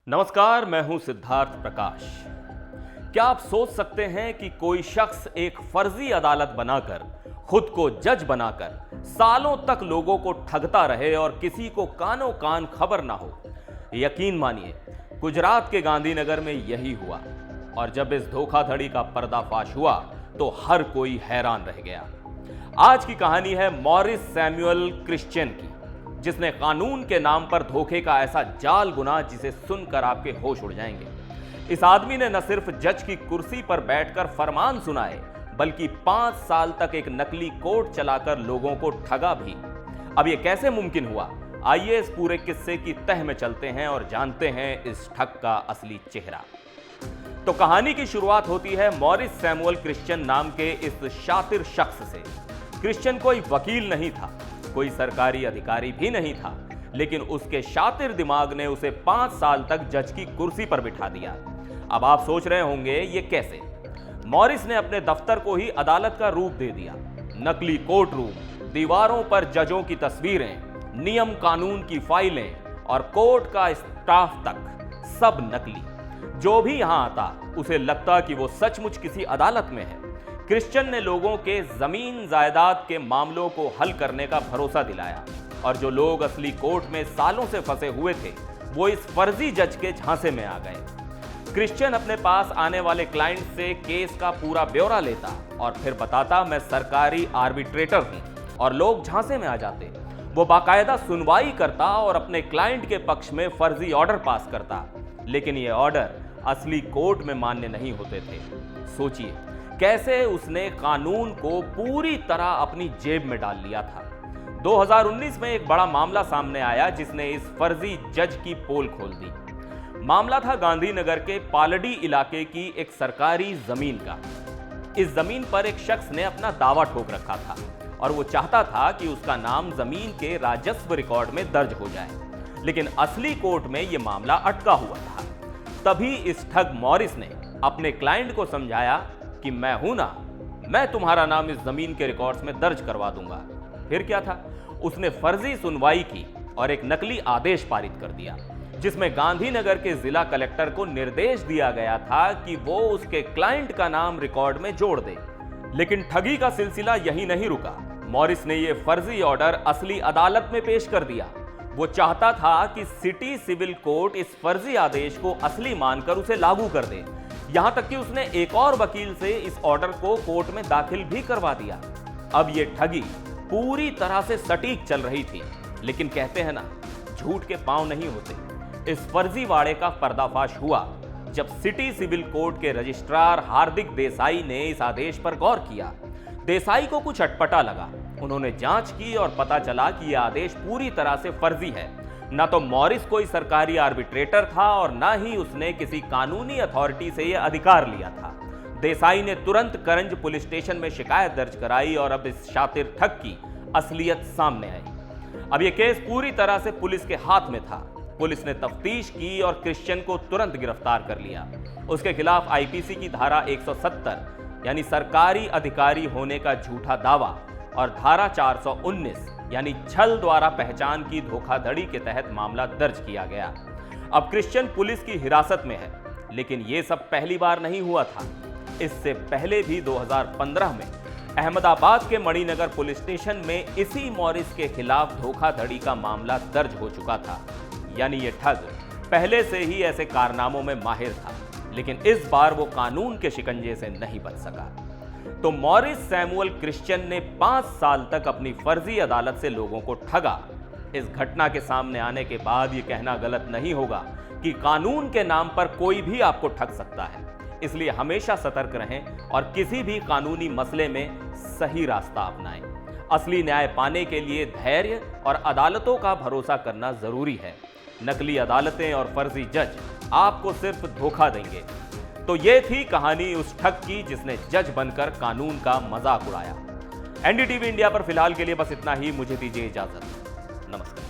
नमस्कार, मैं हूं सिद्धार्थ प्रकाश। क्या आप सोच सकते हैं कि कोई शख्स एक फर्जी अदालत बनाकर, खुद को जज बनाकर सालों तक लोगों को ठगता रहे और किसी को कानों कान खबर ना हो? यकीन मानिए, गुजरात के गांधीनगर में यही हुआ। और जब इस धोखाधड़ी का पर्दाफाश हुआ तो हर कोई हैरान रह गया। आज की कहानी है मॉरिस सैमुअल क्रिश्चियन की, जिसने कानून के नाम पर धोखे का ऐसा जाल बुना जिसे सुनकर आपके होश उड़ जाएंगे। इस आदमी ने न सिर्फ जज की कुर्सी पर बैठकर फरमान सुनाए, बल्कि 5 साल तक एक नकली कोर्ट चलाकर लोगों को ठगा भी। अब यह कैसे मुमकिन हुआ? आइए इस पूरे किस्से की तह में चलते हैं और जानते हैं इस ठग का असली चेहरा। तो कहानी की शुरुआत होती है मॉरिस सैमुअल क्रिश्चियन नाम के इस शातिर शख्स से। क्रिश्चियन कोई वकील नहीं था, कोई सरकारी अधिकारी भी नहीं था, लेकिन उसके शातिर दिमाग ने उसे 5 साल तक जज की कुर्सी पर बिठा दिया। अब आप सोच रहे होंगे ये कैसे? मॉरिस ने अपने दफ्तर को ही अदालत का रूप दे दिया। नकली कोर्ट रूम, दीवारों पर जजों की तस्वीरें, नियम कानून की फाइलें और कोर्ट का स्टाफ तक सब नकली। जो भी यहां आता उसे लगता कि वो सचमुच किसी अदालत में है। क्रिश्चियन ने लोगों के जमीन जायदाद के मामलों को हल करने का भरोसा दिलाया, और जो लोग असली कोर्ट में सालों से फंसे हुए थे वो इस फर्जी जज के झांसे में आ गए। क्रिश्चियन अपने पास आने वाले क्लाइंट से केस का पूरा ब्यौरा लेता और फिर बताता, मैं सरकारी आर्बिट्रेटर हूं, और लोग झांसे में आ जाते। वो बाकायदा सुनवाई करता और अपने क्लाइंट के पक्ष में फर्जी ऑर्डर पास करता, लेकिन ये ऑर्डर असली कोर्ट में मान्य नहीं होते थे। सोचिए कैसे उसने कानून को पूरी तरह अपनी जेब में डाल लिया था। 2019 में एक बड़ा मामला सामने आया जिसने इस फर्जी जज की पोल खोल दी। मामला था गांधीनगर के पालड़ी इलाके की एक सरकारी जमीन का। इस जमीन पर एक शख्स ने अपना दावा ठोक रखा था और वो चाहता था कि उसका नाम जमीन के राजस्व रिकॉर्ड में दर्ज हो जाए, लेकिन असली कोर्ट में यह मामला अटका हुआ था। तभी इस ठग मॉरिस ने अपने क्लाइंट को समझाया कि मैं हूं ना, मैं तुम्हारा नाम इस जमीन के रिकॉर्ड्स में दर्ज करवा दूंगा। फिर क्या था, उसने फर्जी सुनवाई की और एक नकली आदेश पारित कर दिया, जिसमें गांधीनगर के जिला कलेक्टर को निर्देश दिया गया था कि वो उसके क्लाइंट का नाम रिकॉर्ड में जोड़ दे। लेकिन ठगी का सिलसिला यही नहीं रुका। मॉरिस ने यह फर्जी ऑर्डर असली अदालत में पेश कर दिया। वो चाहता था कि सिटी सिविल कोर्ट इस फर्जी आदेश को असली मानकर उसे लागू कर दे। यहां तक कि उसने एक और वकील से इस ऑर्डर को कोर्ट में दाखिल भी करवा दिया। अब यह ठगी पूरी तरह से सटीक चल रही थी, लेकिन कहते हैं ना, झूठ के पांव नहीं होते। इस फर्जीवाड़े का पर्दाफाश हुआ जब सिटी सिविल कोर्ट के रजिस्ट्रार हार्दिक देसाई ने इस आदेश पर गौर किया। देसाई को कुछ अटपटा लगा। उन्होंने जांच की और पता चला कि यह आदेश पूरी तरह से फर्जी है। न तो मॉरिस कोई सरकारी आर्बिट्रेटर था और न ही उसने किसी कानूनी अथॉरिटी से यह अधिकार लिया था। देसाई ने तुरंत करंज पुलिस स्टेशन में शिकायत दर्ज कराई और अब इस शातिर ठग की असलियत सामने आई। अब यह केस पूरी तरह से पुलिस के हाथ में था। पुलिस ने तफ्तीश की और क्रिश्चियन को तुरंत गिरफ्तार कर लिया। उसके खिलाफ आईपीसी की धारा 170 यानी सरकारी अधिकारी होने का झूठा दावा और धारा 419 यानी छल द्वारा पहचान की धोखाधड़ी के तहत मामला दर्ज किया गया। अब क्रिश्चियन पुलिस की हिरासत में है, लेकिन यह सब पहली बार नहीं हुआ था। इससे पहले भी 2015 में अहमदाबाद के मणिनगर पुलिस स्टेशन में इसी मॉरिस के खिलाफ धोखाधड़ी का मामला दर्ज हो चुका था। यानी यह ठग पहले से ही ऐसे कारनामों में माहिर था, लेकिन इस बार वो कानून के शिकंजे से नहीं बच सका। तो मॉरिस सैमुअल क्रिश्चियन ने 5 साल तक अपनी फर्जी अदालत से लोगों को ठगा। इस घटना के सामने आने के बाद यह कहना गलत नहीं होगा कि कानून के नाम पर कोई भी आपको ठग सकता है। इसलिए हमेशा सतर्क रहें और किसी भी कानूनी मसले में सही रास्ता अपनाएं। असली न्याय पाने के लिए धैर्य और अदालतों का भरोसा करना जरूरी है। नकली अदालतें और फर्जी जज आपको सिर्फ धोखा देंगे। तो ये थी कहानी उस ठग की जिसने जज बनकर कानून का मजाक उड़ाया। एनडीटीवी इंडिया पर फिलहाल के लिए बस इतना ही। मुझे दीजिए इजाजत। नमस्कार।